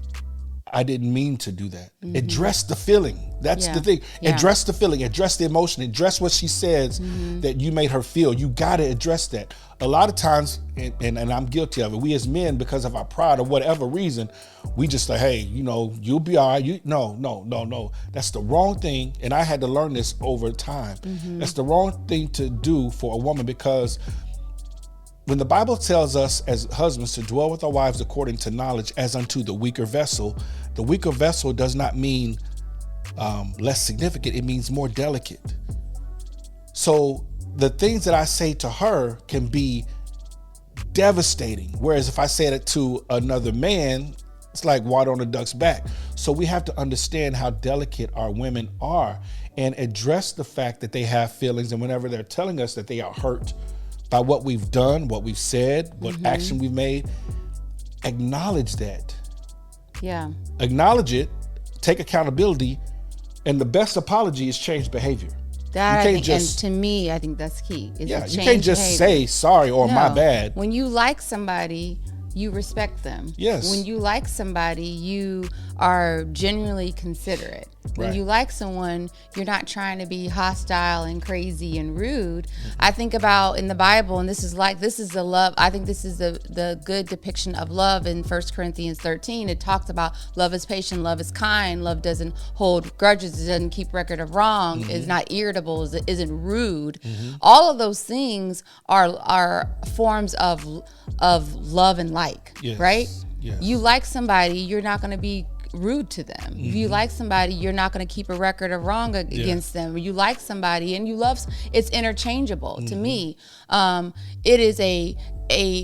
I didn't mean to do that. Address the feeling. That's the thing. Address the feeling. Address the emotion. Address what she says that you made her feel. You got to address that. A lot of times, and I'm guilty of it, we as men, because of our pride or whatever reason, we just say, hey, you'll be all right. No. That's the wrong thing. And I had to learn this over time. That's the wrong thing to do for a woman, because when the Bible tells us as husbands to dwell with our wives according to knowledge as unto the weaker vessel does not mean less significant. It means more delicate. So the things that I say to her can be devastating. Whereas if I say it to another man, it's like water on a duck's back. So we have to understand how delicate our women are and address the fact that they have feelings. And whenever they're telling us that they are hurt by what we've done, what we've said, what action we've made, acknowledge that. Yeah. Acknowledge it, take accountability, and the best apology is change behavior. And to me, I think that's key. You can't just say sorry or my bad. When you like somebody, you respect them. Yes. When you like somebody, you are genuinely considerate. When you like someone, you're not trying to be hostile and crazy and rude. I think about in the Bible, and this is the love. I think this is the good depiction of love in 1 Corinthians 13. It talks about love is patient, love is kind, love doesn't hold grudges, it doesn't keep record of wrong, is not irritable, isn't rude. All of those things are forms of love and like, right? Yes. You like somebody, you're not going to be rude to them. If you like somebody, you're not going to keep a record of wrong against them. You like somebody and you love, it's interchangeable. To me, it is a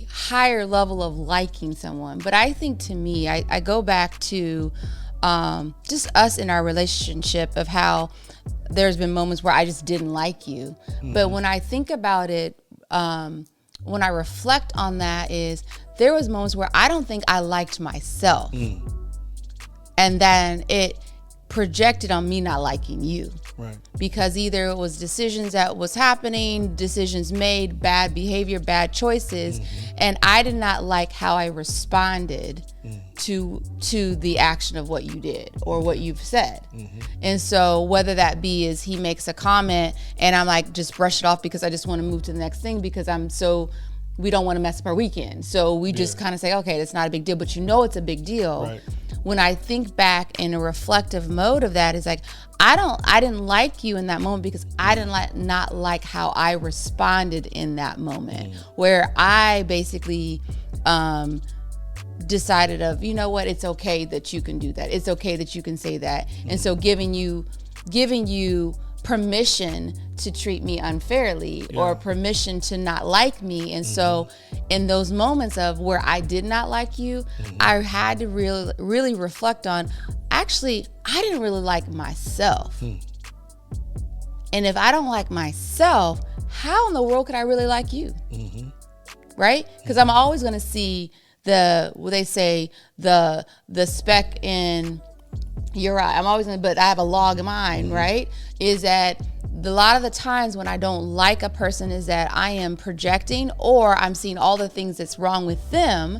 higher level of liking someone. But I think, to me, I go back to just us in our relationship, of how there's been moments where I just didn't like you. But when I think about it, when I reflect on that, is there was moments where I don't think I liked myself. And then it projected on me not liking you. Right. Because either it was decisions that was happening, decisions made, bad behavior, bad choices, and I did not like how I responded to the action of what you did or what you've said. And so whether that be is he makes a comment and I'm like, just brush it off because I just want to move to the next thing, because we don't want to mess up our weekend. So we just kind of say, okay, that's not a big deal, but you know it's a big deal. Right. When I think back in a reflective mode of that, is like, I didn't like you in that moment because I didn't not like how I responded in that moment, where I basically decided of, you know what, it's okay that you can do that. It's okay that you can say that. And so giving you permission to treat me unfairly or permission to not like me. And so in those moments of where I did not like you, I had to really reflect on, actually, I didn't really like myself. And if I don't like myself, how in the world could I really like you? Right? Because I'm always going to see the speck in your eye. I'm always going to, but I have a log in mine, right? Is that a lot of the times when I don't like a person is that I am projecting, or I'm seeing all the things that's wrong with them,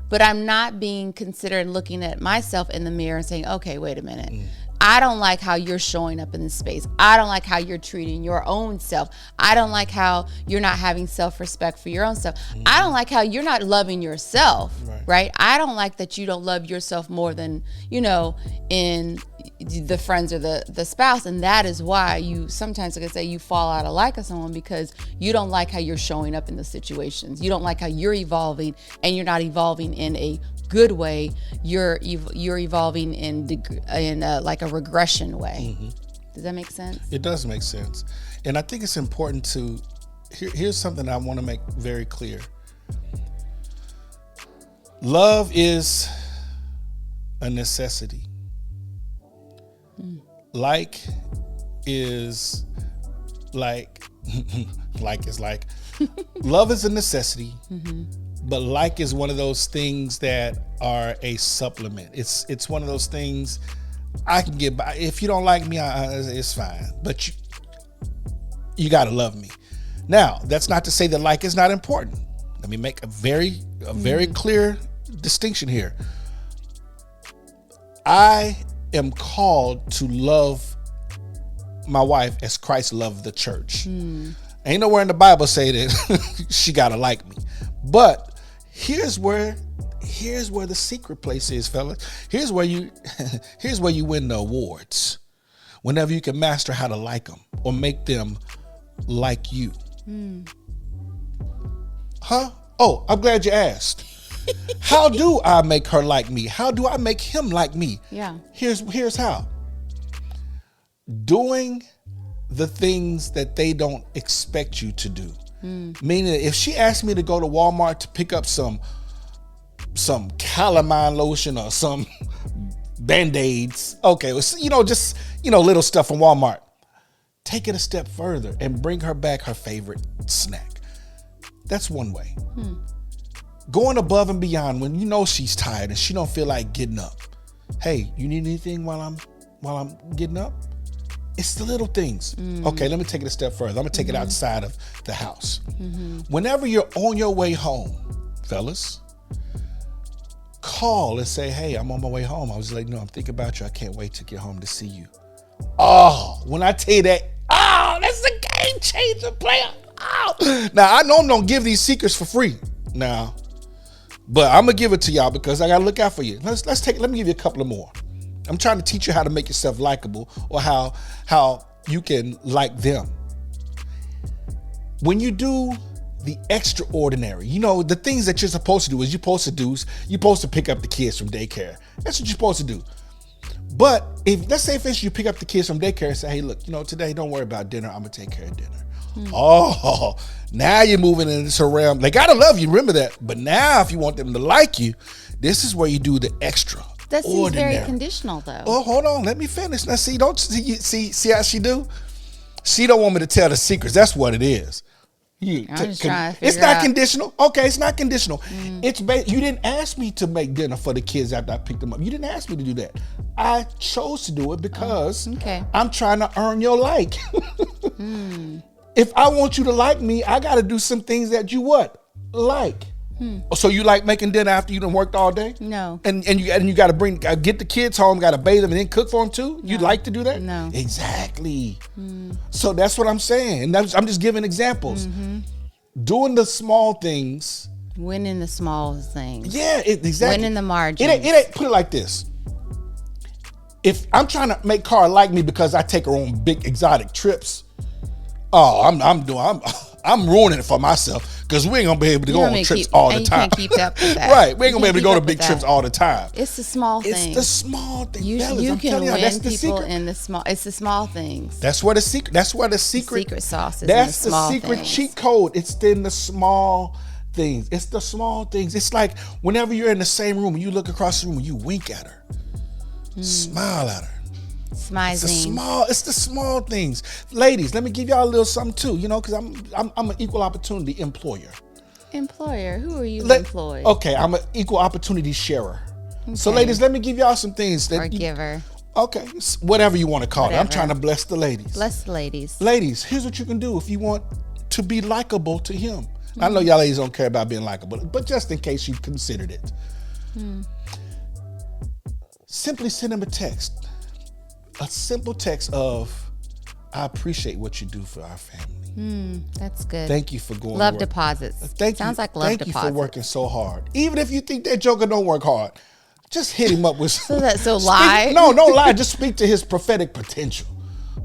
but I'm not being considered and looking at myself in the mirror and saying, okay, wait a minute. I don't like how you're showing up in this space. I don't like how you're treating your own self. I don't like how you're not having self-respect for your own self. I don't like how you're not loving yourself, right? I don't like that you don't love yourself more than, in the friends or the spouse. And that is why you sometimes, like I say, you fall out of like of someone, because you don't like how you're showing up in the situations. You don't like how you're evolving, and you're not evolving in a good way. You're evolving in like a regression way. Does that make sense? It does make sense. And I think it's important to, here's something I want to make very clear. Love is a necessity. Like is like, love is a necessity. But like is one of those things that are a supplement. It's one of those things I can get by. If you don't like me, it's fine. But you got to love me. Now, that's not to say that like is not important. Let me make a very clear distinction here. I am called to love my wife as Christ loved the church. Ain't nowhere in the Bible say that she got to like me. But here's where the secret place is, fellas. Here's where you win the awards. Whenever you can master how to like them or make them like you. Huh? Oh, I'm glad you asked. How do I make her like me? How do I make him like me? Yeah. Here's how. Doing the things that they don't expect you to do. Meaning, if she asked me to go to Walmart to pick up some calamine lotion or some Band-Aids, okay, just little stuff from Walmart. Take it a step further and bring her back her favorite snack. That's one way. Going above and beyond when you know she's tired and she don't feel like getting up. Hey, you need anything while I'm getting up? It's the little things. Okay, let me take it a step further. I'm gonna take it outside of the house. Whenever you're on your way home, fellas, call and say, hey, I'm on my way home. I was like, no, I'm thinking about you. I can't wait to get home to see you. Oh, when I tell you that, that's a game changer, player. Oh. Now, I know I'm gonna give these secrets for free now, but I'm gonna give it to y'all because I gotta look out for you. Let me give you a couple of more. I'm trying to teach you how to make yourself likable, or how you can like them. When you do the extraordinary, the things that you're supposed to do you're supposed to pick up the kids from daycare. That's what you're supposed to do. But if let's say if you pick up the kids from daycare and say, hey, look, today don't worry about dinner. I'm gonna take care of dinner. Oh, now you're moving into this realm. They gotta love you. Remember that. But now, if you want them to like you, this is where you do the extra. That seems very conditional, though. Oh, hold on. Let me finish. Now, see how she do? She don't want me to tell the secrets. That's what it is. I'm just trying to figure It's not out. conditional. Okay, it's not conditional. It's you didn't ask me to make dinner for the kids after I picked them up. You didn't ask me to do that. I chose to do it because I'm trying to earn your like. If I want you to like me, I got to do some things that you like. So you like making dinner after you done worked all day? No. And you got to get the kids home, got to bathe them, and then cook for them too? No. You'd like to do that? No. Exactly. So that's what I'm saying. I'm just giving examples. Doing the small things. Winning the small things. Yeah, exactly. Winning the margins. It ain't put it like this. If I'm trying to make Cara like me because I take her on big exotic trips, I'm ruining it for myself because we ain't gonna be able to go on trips all the time. You can't keep up with that. Right, we ain't gonna be able to go to big trips all the time. It's the small things. It's the small things. You can win people in the small. It's the small things. That's where the secret. That's where the secret sauce is. That's in the small the secret things. cheat code. It's in the small things. It's the small things. It's like whenever you're in the same room and you look across the room and you wink at her, smile at her. Smizing. It's the small things. Ladies, let me give y'all a little something too, because I'm an equal opportunity employer. Employer? Who are you employed? Okay, I'm an equal opportunity sharer. Okay. So ladies, let me give y'all some things. Or giver. Okay, whatever you want to call it. I'm trying to bless the ladies. Bless the ladies. Ladies, here's what you can do if you want to be likable to him. I know y'all ladies don't care about being likable, but just in case you considered it. Simply send him a text. A simple text of, I appreciate what you do for our family. That's good. Thank you for going love to work. Deposits. Sounds like love deposits. Thank you for working so hard. Even if you think that joker don't work hard, just hit him up with lie? No lie. Just speak to his prophetic potential.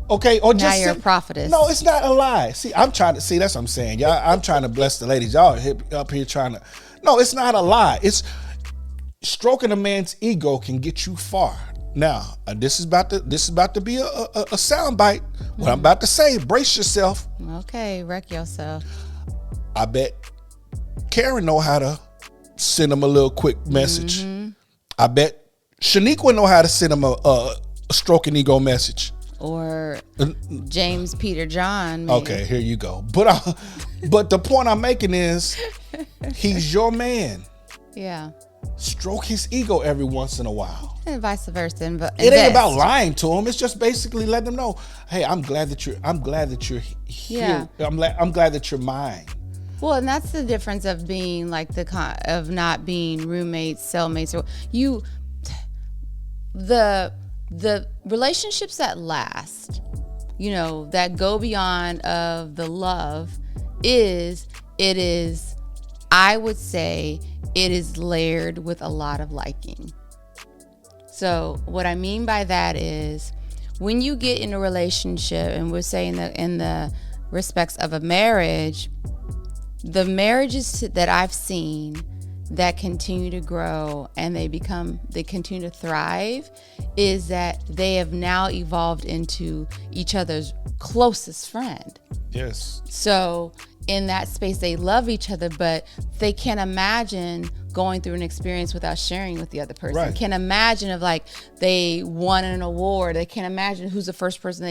Okay? Or now just you're a prophetess. No, it's not a lie. See, that's what I'm saying. Y'all, I'm trying to bless the ladies. Y'all up here trying to. No, it's not a lie. It's stroking a man's ego can get you far. Now, this is about to be a sound bite. What I'm about to say, brace yourself. Okay, wreck yourself. I bet Karen know how to send him a little quick message. I bet Shaniqua know how to send him a stroking ego message. Or James Peter John. Maybe. Okay, here you go. But the point I'm making is, he's your man. Yeah. Stroke his ego every once in a while. And vice versa. It ain't about lying to him. It's just basically letting him know, hey, I'm glad that you're here. Yeah. I'm glad that you're mine. Well, and that's the difference of being like of not being roommates, cellmates, or the relationships that last, that go beyond of the love I would say it is layered with a lot of liking. So what I mean by that is when you get in a relationship, and we're saying that in the respects of a marriage, the marriages that I've seen that continue to grow and they continue to thrive is that they have now evolved into each other's closest friend. Yes. So in that space, they love each other, but they can't imagine going through an experience without sharing with the other person. Right. Can't imagine they won an award. They can't imagine who's the first person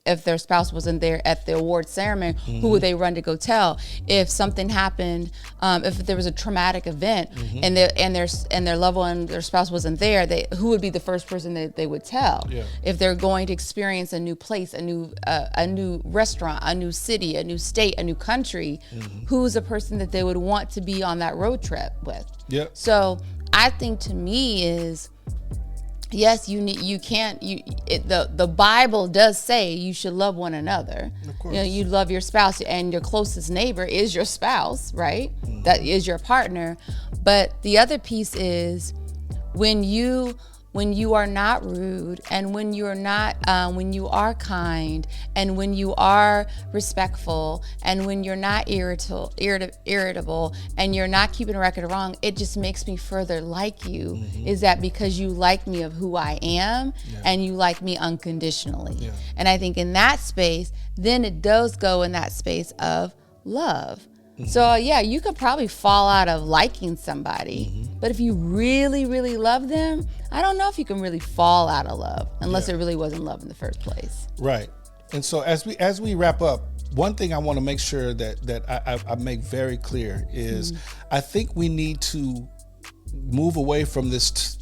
if their spouse wasn't there at the award ceremony, who would they run to go tell? If something happened, if there was a traumatic event and their loved one, their spouse wasn't there, who would be the first person that they would tell? Yeah. If they're going to experience a new place, a new restaurant, a new city, a new state, a new country, who's the person that they would want to be on that road trip with? Yep. So I think to me is, yes, the Bible does say you should love one another. Of course. You love your spouse, and your closest neighbor is your spouse, right? That is your partner. But the other piece is when when you are not rude, and when you are kind, and when you are respectful, and when you're not irritable, and you're not keeping a record of wrong, it just makes me further like you. Is that because you like me of who I am, and you like me unconditionally. And I think in that space, then it does go in that space of love. So yeah, you could probably fall out of liking somebody, but if you really, really love them, I don't know if you can really fall out of love unless it really wasn't love in the first place. Right. And so as we wrap up, one thing I want to make sure that I make very clear is I think we need to move away from this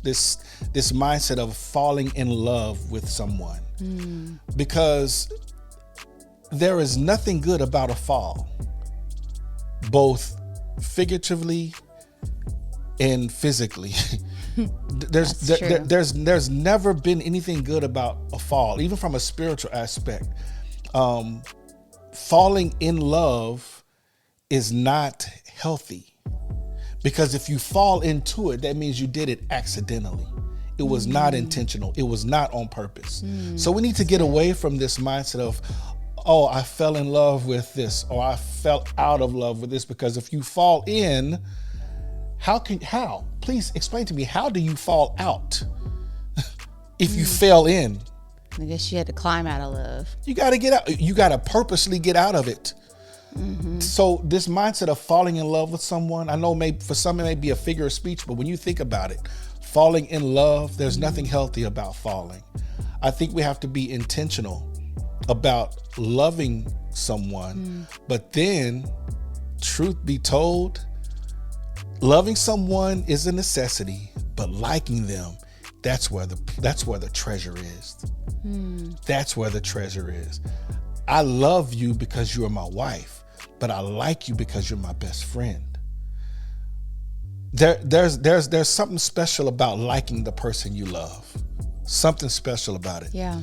mindset of falling in love with someone, because there is nothing good about a fall, both figuratively and physically. There's never been anything good about a fall, even from a spiritual aspect. Falling in love is not healthy, because if you fall into it, that means you did it accidentally. It was not intentional. It was not on purpose. So we need to get away from this mindset of, oh, I fell in love with this, or I fell out of love with this. Because if you fall in, how? Please explain to me, how do you fall out if you fell in? I guess you had to climb out of love. You got to get out. You got to purposely get out of it. So this mindset of falling in love with someone, I know for some it may be a figure of speech, but when you think about it, falling in love, there's nothing healthy about falling. I think we have to be intentional about loving someone, but then, truth be told, loving someone is a necessity, but liking them, that's where the treasure is. That's where the treasure is. I love you because you're my wife, but I like you because you're my best friend. There's something special about liking the person you love. Something special about it. Yeah.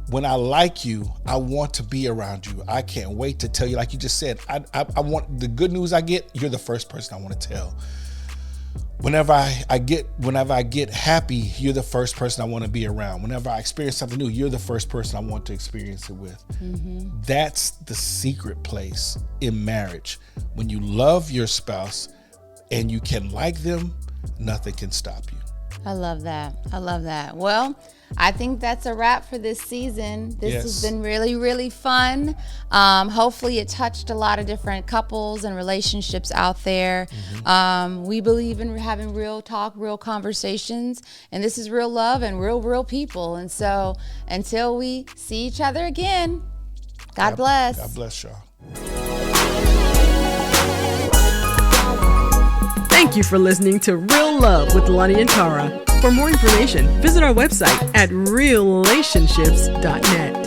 When I like you, I want to be around you. I can't wait to tell you, like you just said, I want the good news I get, you're the first person I want to tell. Whenever I get happy, you're the first person I want to be around. Whenever I experience something new, you're the first person I want to experience it with. That's the secret place in marriage. When you love your spouse and you can like them, nothing can stop you. I love that. Well, I think that's a wrap for this season. This has been really, really fun. Hopefully it touched a lot of different couples and relationships out there. We believe in having real talk, real conversations, and this is real love and real people. And so until we see each other again, God bless. God bless y'all. Thank you for listening to Real Love with Lonnie and Cara. For more information, visit our website at REALationships.net.